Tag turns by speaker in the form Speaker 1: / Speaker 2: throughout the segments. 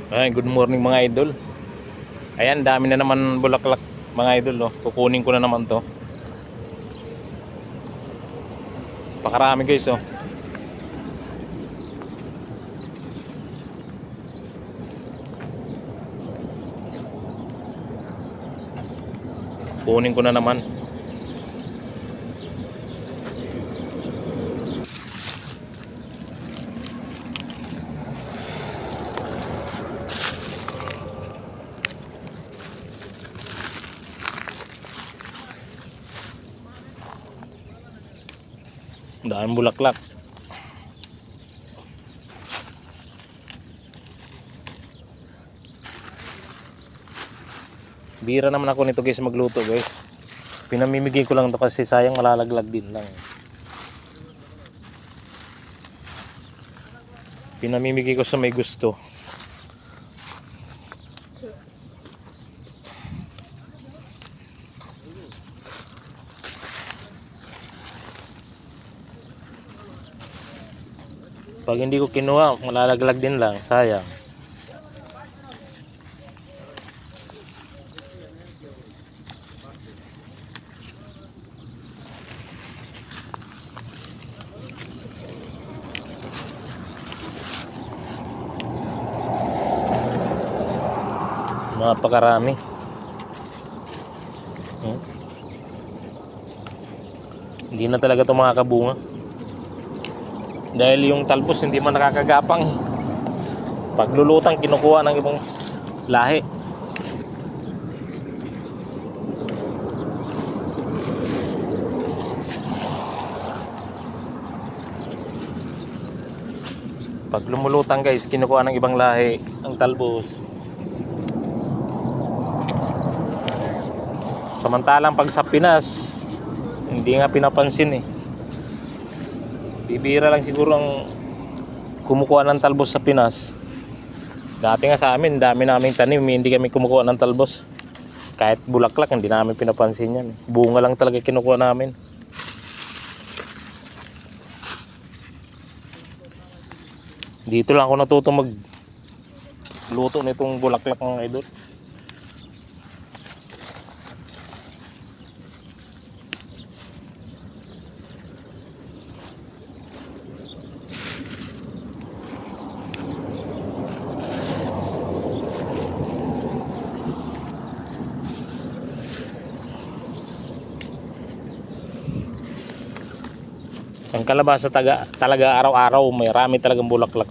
Speaker 1: Ay, good morning mga idol. Ayan, dami na naman bulaklak mga idol, oh. Kukunin ko na naman 'to. Pakarami guys, oh. Kunin ko na naman. Daming bulaklak. Bira naman ako nito guys magluto guys. Pinamimigay ko lang to kasi sayang malalaglag din lang. Pinamimigay ko sa may gusto. Pag hindi ko kinuha, malalaglag din lang, sayang. Napakarami. Hindi na talaga ito makakabunga. Dahil yung talbos hindi man nakakagapang. Paglulutang kinukuha ng ibang lahi. Pag lumulutang guys, kinukuha ng ibang lahi ang talbos. Samantalang pag sa Pinas, hindi nga pinapansin eh. Bibira lang siguro ang kumukuha ng talbos sa Pinas. Dati nga sa amin, dami naming tanim, hindi kami kumukuha ng talbos. Kahit bulaklak, hindi namin pinapansin yan. Bunga lang talaga kinukuha namin. Dito lang ako natuto magluto nitong bulaklak mga idol. Ang kalabasa talaga araw-araw, may rami talagang bulaklak.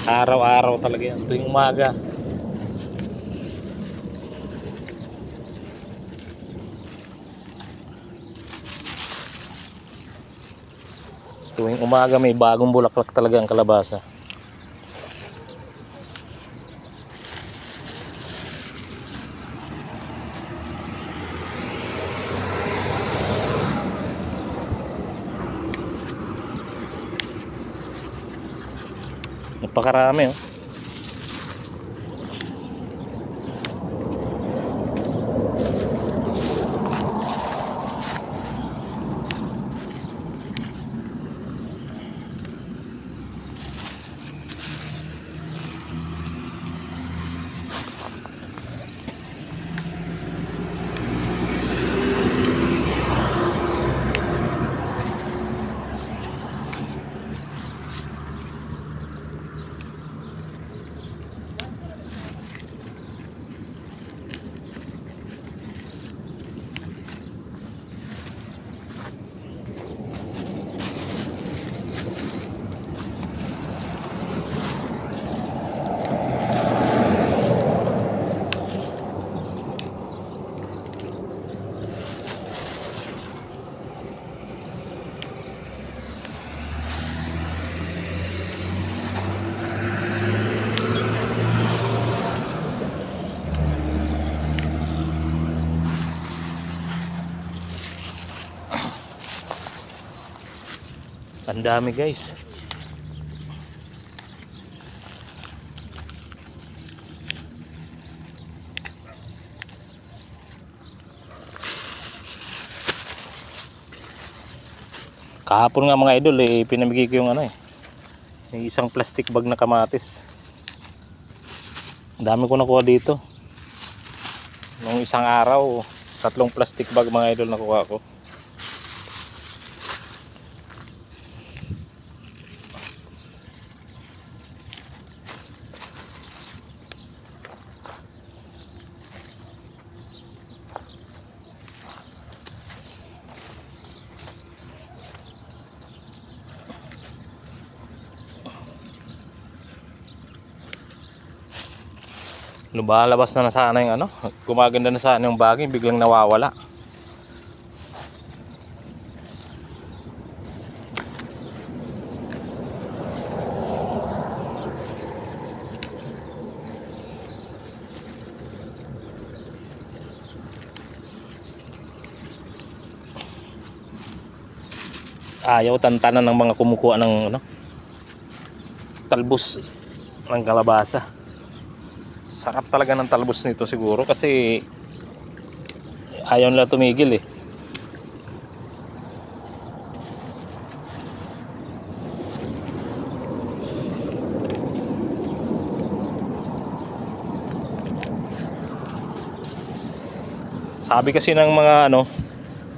Speaker 1: Araw-araw talaga yan, tuwing umaga. Tuwing umaga may bagong bulaklak talaga ang kalabasa. Napakarami, oh. Ang dami guys. Kahapon nga mga idol pinamigay ko yung yung isang plastic bag na kamatis. Ang dami ko nakuha dito. Nung isang araw, 3 plastic bag mga idol nakuha ko. Lumalabas na sana yung ano, gumaganda na sana yung bagay, biglang nawawala. Ayaw tantanan ng mga kumukuha ng ano, talbos ng kalabasa. Sarap talaga ng talbos nito siguro kasi ayaw nila tumigil eh. Sabi kasi ng mga ano,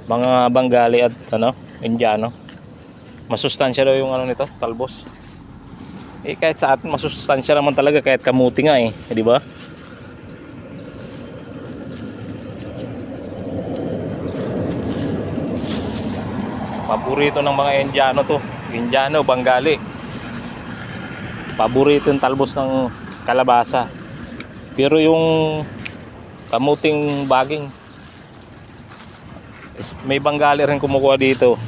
Speaker 1: mga Bengali at ano, Indiano, masustansya daw yung ano nito, talbos. Eh kahit sa atin masustansya naman talaga kahit kamuti nga eh, di ba? Paborito ng mga Indiano to, Indiano, Bengali. Paborito yung talbos ng kalabasa. Pero yung kamuting baging, may Bengali rin kumukuha dito.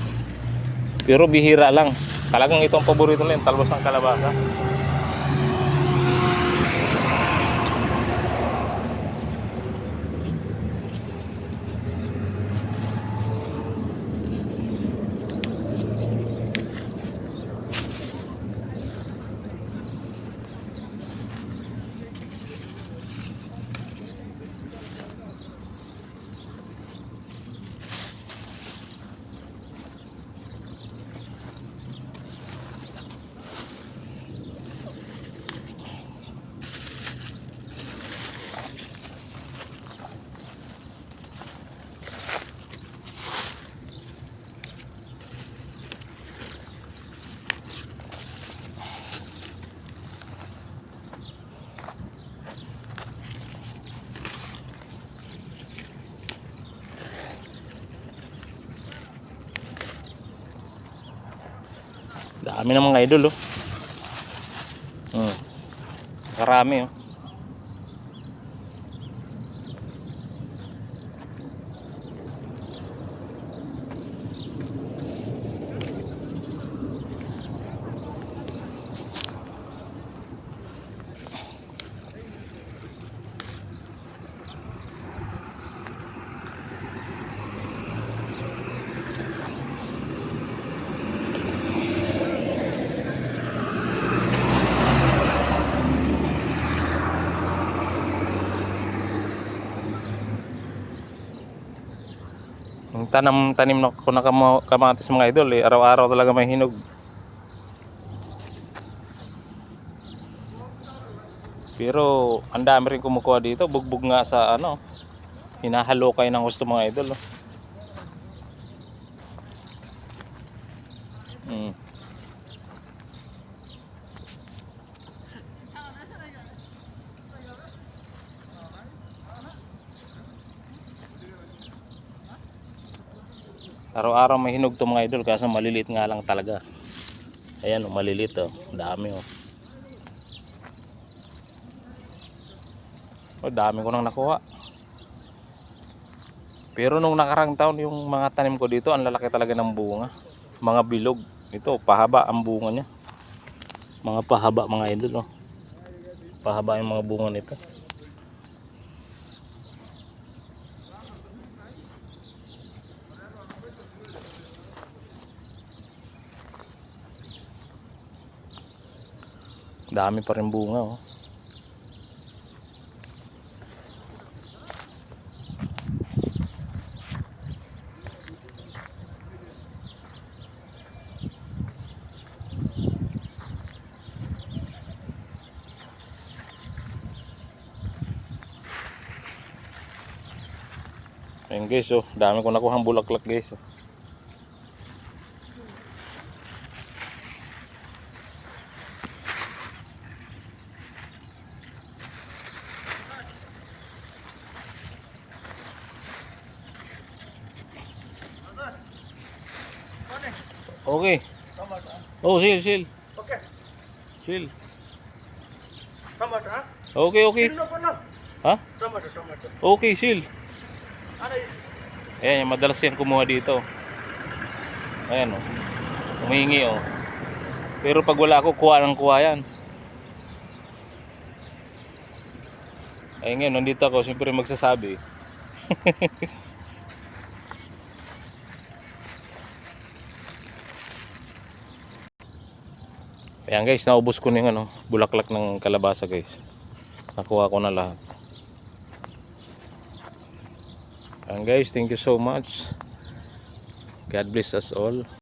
Speaker 1: Pero bihira lang. Talagang itong paborito nila yung talbos ng kalabasa. Dami ng mga idol oh. Karami oh. Yung tanim na ko na kamatis mga idol eh, araw-araw talaga may hinog. Pero ang dami rin kumukuha dito, bugbog nga sa ano, hinahalo kayo ng gusto mga idol oh. Araw-araw may hinog to mga idol kasi maliliit nga lang talaga. Ayan oh, maliliit oh, dami oh. Oh, dami ko nang nakuha. Pero nung nakarang taon yung mga tanim ko dito, ang lalaki talaga ng bunga. Mga bilog. Ito, pahaba ang bunga niya. Mga pahaba mga idol oh. Pahaba yung mga bunga nito. Dami pa rin bunga oh. Ayun guys, oh, dami ko nakuhang bulaklak guys. Oh. Okay. Oh, sil.
Speaker 2: Okay.
Speaker 1: Sil.
Speaker 2: Tomato, ha?
Speaker 1: Okay, okay.
Speaker 2: Sino pa lang?
Speaker 1: Ha?
Speaker 2: Tomato.
Speaker 1: Okay, sil.
Speaker 2: Ano yun?
Speaker 1: Ayan, madalas yan kumuha dito. Ayan, oh. Humihingi, oh. Pero pag wala ako, kuha ng kuha yan. Ayun ngayon, nandito ako, siyempre magsasabi. Ayan guys, naubos ko na yung ano, bulaklak ng kalabasa guys. Nakuha ko na lahat. Ayan guys, thank you so much. God bless us all.